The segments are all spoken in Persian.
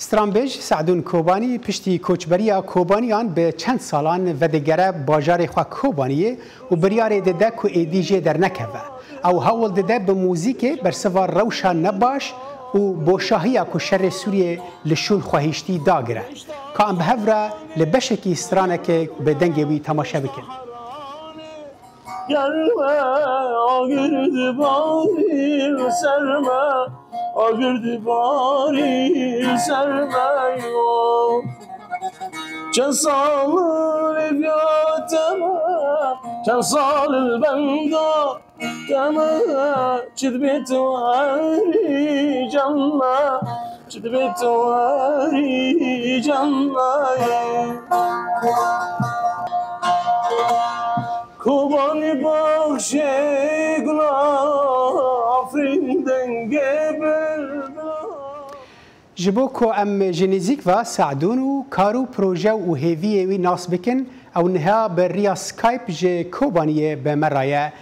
سترانبیج سعدون کوبانی پشتی کوچبریا کوبانیان به چند سالان ودگره باجار خوا کوبانیه و بریار دده کو ایدیجه در نکوه او هول دده به موزیک برسوار روشان نباش و بوشاهی کو شر سوریه لشون خواهیشتی داگره که ام بهوره لبشکی سترانه که به دنگی وی تماشا بکن Gelme agirdi bari serme agirdi bari serme yo Çensal evyateme çensal benda deme çidbet vari canla çidbet vari canla Kubani bakşe gula afrinden geberda جبو کو ام جنیزیک و سعدون و کارو پروژه و هیوی وی ناس بکن او نها بریا سکایپ جه کوبانیه به مرایه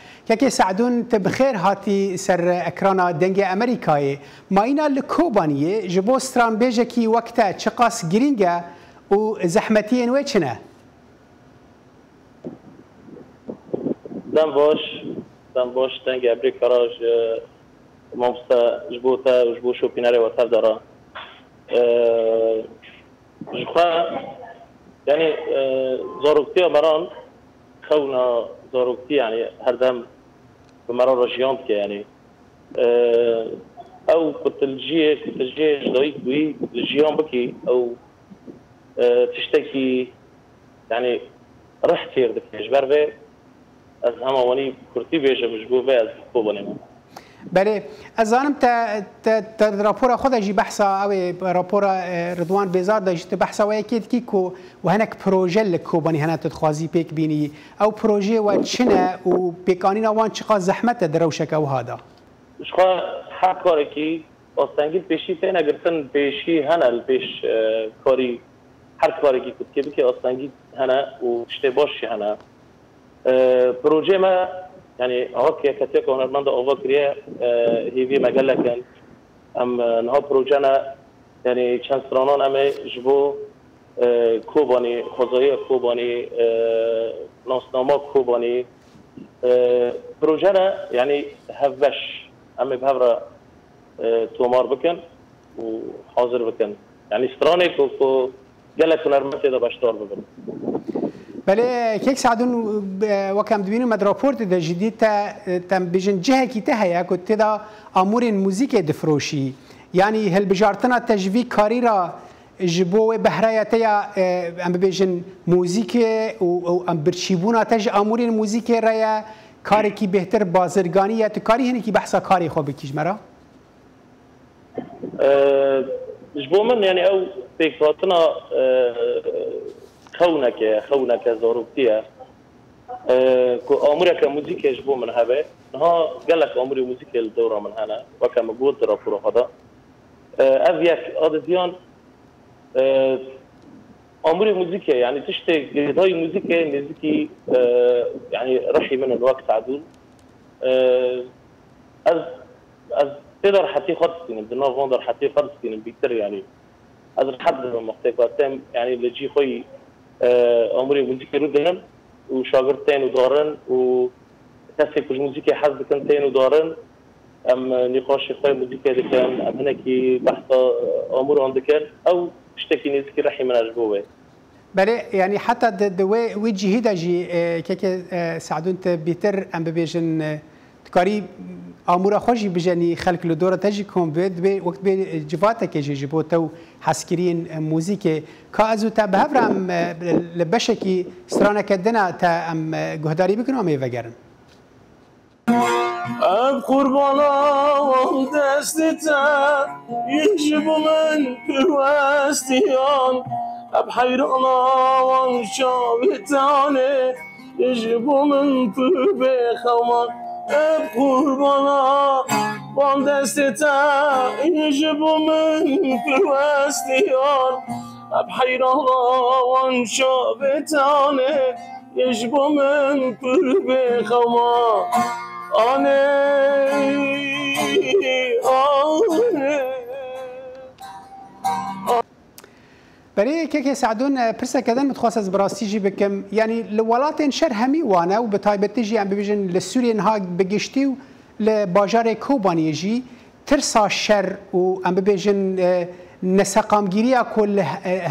که سعدون تبخیر هاتی سر اکرانا دنگ امریکای ما اینا لکوبانیه جبو ستران بیجه کی وقتا چقاس گرینگه و زحمتی انوی چنه دم باش دنگ امریکا راج مامستا جبوتا و جبو شوپیناره و تف دارا جخوا يعني زاروكتي مران خونا زاروكتي يعني هردم بمران رجيان كي يعني او كتلجيه جدويك بي الجيان بكي او تشتكي يعني رح كير دكي جبر بي از همه وانی کرتی بیشه مجبور به از کوبانیم. بله از آنم تا راپور خود جی بحثا او راپور رضوان بیزار داشت بحثا و یکی کیکو و هنک پروژه لکوبانی هنت تخوازی پیک بینی او پروژه و چنه و پیکانین وان چقدر زحمت دروشک او هادا. شخوا حق کاری کی آستانگیل پیشی تین اگرتن پیشی هنل پیش کاری هر کاری کی کد که آستانگیل هنه و اشتباهی هنه. پروژه ما يعني هوك كتير كون المنطقة أوفاكريا هي في مجال كان نها بروجنا يعني شانسرانان أما جبو كوباني خزائي كوباني ناسنامه كوباني بروجنا يعني هفش أما بهفرة تومار بكن وحاضر بكن يعني سترانك وكو جلك نرمتي ده باشتار بكن بله کیک سعدون وکم دوینو مد راپورت ده جدید تم بجن جهه کی ته یا کو تدا امور موزیک دفروشی یعنی هل بجارتنا تجوی کاری را جبو بهرایت یا ام بجن موزیک او ام برچیبونا تج امور موزیک را کاری کی بهتر بازرگانی یا تو کاری هنی کی بحثا کاری خو بکیش مرا جبو من يعني او فكرتنا خونك زاروكتيا امورك موزيك يجبو من هبه ها قال لك اموري موزيك الدوره من هنا وكما قلت رابور هذا افيك اديان اموري موزيك يعني تشتي هاي موزيكي يعني رحي من الوقت عدول از تقدر حتى خلصين بدنا فوندر حتى خلصين بيكتر يعني از الحد المختلفات يعني اللي جي خوي اموري موزيكي رودن وشاغرتين ودارن وكسي كل موزيكي حزب كنتين ودارن ام نقاش خوي موزيكي دكان ام هناكي بحث امور عندكن او اشتكي نزكي رحي من اجبوه بله يعني حتى وي جهيدا جي كيك سعدون بيتر ام بيجن تكاري امور خوشي بجني خلق له دوره تجي كون بيد وقت بي جفاتك يجي جبوتو حسكرين موزيكي كازو تبهرم لبشكي سترانا كدنا تا ام جهداري بكنو مي فجرن اب قربانا دستتا يجب من كواستيان اب حيرانا وانشابتاني يجب من بخوان اب قربانا وان دستتا يجب من كواستيان اب حيرانا وانشابتاني يجب من بخوان آنه برای که سعدون پرسه کردن متخصص از براستی جی بکم یعنی لولات شر همی وانه و به تایبتی جی ام ببیجن لسوری نها بگشتی و لباجار کوبانی جی ترسا شر و ام ببیجن نسقامگیری کل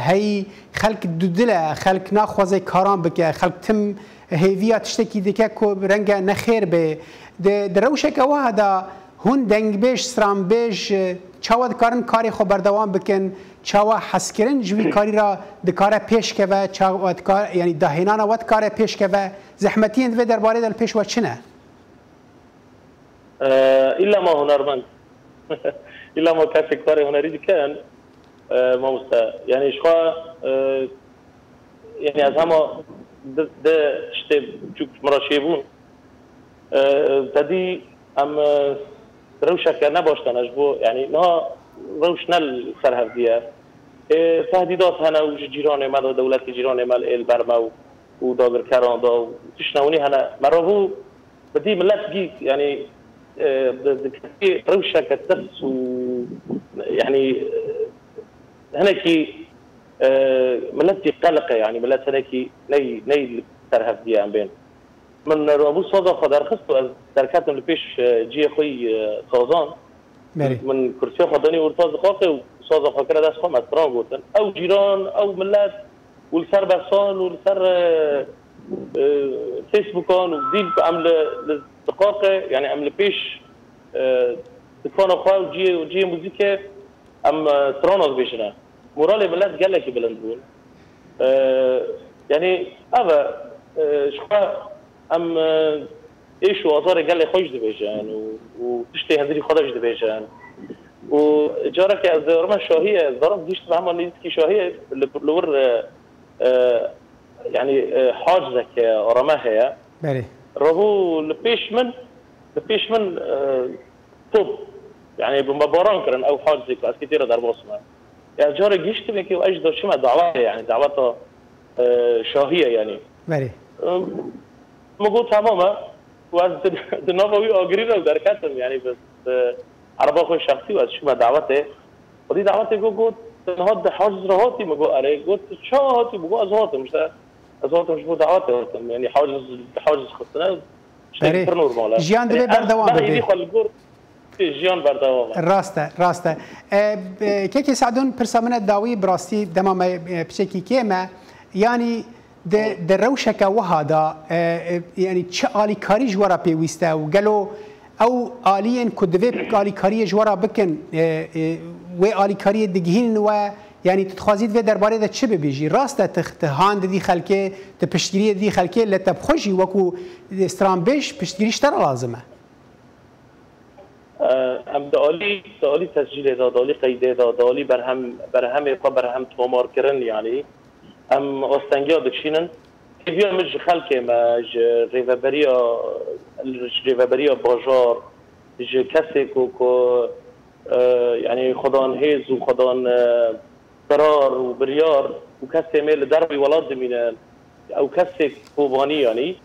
هی خلق دودله خلق ناخوازه کاران بکه خلق تم هیویات تشتکی دیگه کو رنگ نخیر به دروشه که وحدا هون دنگ بیش سرام بیش چاواد کارن کاری خو بردوام بکن چاوا حسکرن جوی کاری را دکاره پیش که و چاواد کار یعنی دهینانا ود کار پیش که و زحمتی اند و درباره دل پیش و چنه الا ما هنرمند الا ما کسی کار هنری دیکن ما مستا یعنی شخوا یعنی از همه ده شته چوک مراشیبون تدی ام روشة که نباشتنش بو يعني نه روش نل سرهفدیه تهدیدات هنه و جیران مد و دولت جیران مل البرما و داگر کران دا و تشنونی هنه مرابو بدی ملت گی يعني روشة که ترس و يعني هنه کی ملت قلقه يعني ملت هنه کی نی سرهفدیه هم بین من رابو صادق خدار خستو از درکتم لپیش جی خوی سازان من کرسی خدانی ورتاز قاقه و صادق خاکر دست خواهم استران گوتن او جیران او ملت ولسر بسان ولسر فیسبوکان و دیل عمل دقاقه يعني عمل پیش تکان خواه و جی موزیک ام تران از بیشنه مورال ملت گله که بلند بون يعني اوه شخواه ام ايش وازار قال لي خوش دبيجان وتشتي هندري خدش دبيجان وجارك از دورما شاهيه ضرب ديش بعمل نيسكي شاهيه لور يعني حاجزك ورماها يا بله رهو لبيش من طب يعني بمباران كرن او حاجزك اس كثير ضرب اسمه يا جارك جيشت بك واجد شو ما دعوات يعني دعوات شاهيه يعني بله مقول تماما وأز دناوي أجرينا ودركاتهم يعني بس عربا خوش شخصي وأز شو ما دعوته ودي دعوته قلت نهاد حاجز رهاتي مقول عليه قلت شو هاتي مقول أزهاته مش مو دعوته يعني حاجز خصنا شيء نورمال جيان دبي بردوام بدي خلقور جيان بردوام راسته كيكي سعدون برسامنا الداوي براستي دما بشكل كيما يعني در روشك وهذا يعني آلي كاري جوارا بيويستا وقالوا أو آليين كدفيب آلي كاري جوارا بكن وآلي كاري دقهين و يعني تتخازيد في درباري دا تشبه بيجي راستا تهان دي خلكي تبشتري دي خلكي اللي تبخجي وكو استرامبيش بشتريش ترى لازمه ام دالي تسجيل دالي قيده دالي برهم تومار كرن يعني ام استنجا دکشینن که بیا مج خلک مج ریوبریا بازار ج کسی کو يعني خدان هیز و خدان قرار و بریار و کسی میل دربی ولاد دمینن او کسی کوبانی يعني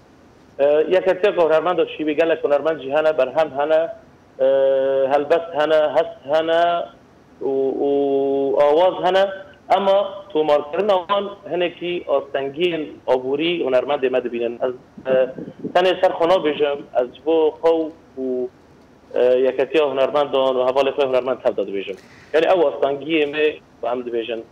یکتی که هنرمند شی بگل که هنرمند جهانه برهم هنه هلبست هنه هست هنه و آواز هنه اما تو مارکرن آن هنکی آستنگین عبوری هنرمند مد بینن از تن سرخونا بجم از بو خو و یکتی هنرمندان و حواله خو هنرمند تبداد بجم یعنی او آستنگی می و هم بجن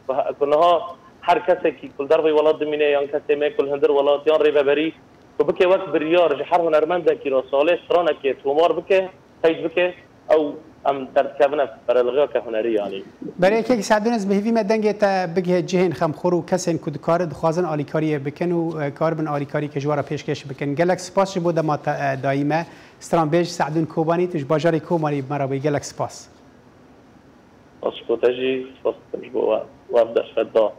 کنها هر کسی که کل در ولاد دمینه یا کسی می کل هندر ولاد یا ریوبری تو بکه وقت بریار هر هنرمند کی را ساله سرانه که تو مار بکه قید بکه او ام در كابنة برالغيا كهنري يعني برای که سعدون از بهوی مدنگه تا بگه جهن خمخور و کسین کد کار دخوازن آلیکاری بکن و کار بن آلیکاری که جوارا پیشکش بکن گلک سپاس بوده ما دائمه استرانبیج سعدون کوبانی تش باجاری کومانی مرابی گلک سپاس اسكو تجي سپاس تجبو وابدأ شفدا